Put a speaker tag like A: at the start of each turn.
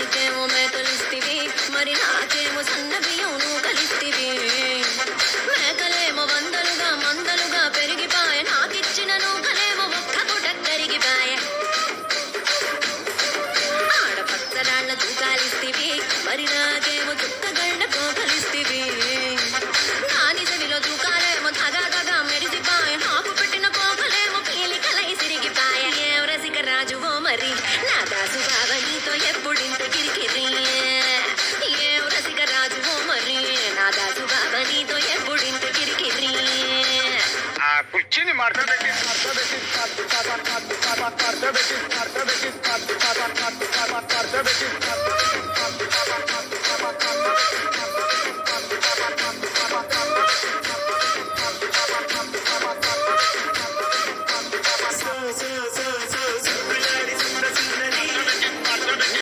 A: నీకేమో మేకలిస్తివి, మరి నాకేమో సన్న బియ్యం నువ్వు కలిస్తివి. మేకలేమో వందలుగా మందలుగా పెరిగిపాయ, నాకిచ్చిన నూకలేమో ఒక్క పూట కరిగిపాయ. ఆడపచ్చరాళ్ళ తూకాలిస్తివి, మరి నాకేమో చుక్కగళ్ళ కోకలిస్తివి. నాని చెవిలో తూకాలేమో తగా తగా మెరిసిపాయ, నాకు పెట్టిన కోకలేమో పీలికలై సిరిగిపాయ. ఏం రసిక రాజువో మరి నా దాసు బావ నీతో ఎప్పుడింత కిరికిరి. ఏం రసిక రాజువో మరి నా దాసు బావ నీతో ఎప్పుడింత కిరికిరి.
B: ఆ కుర్చీని మడతబెట్టి మడతబెట్టి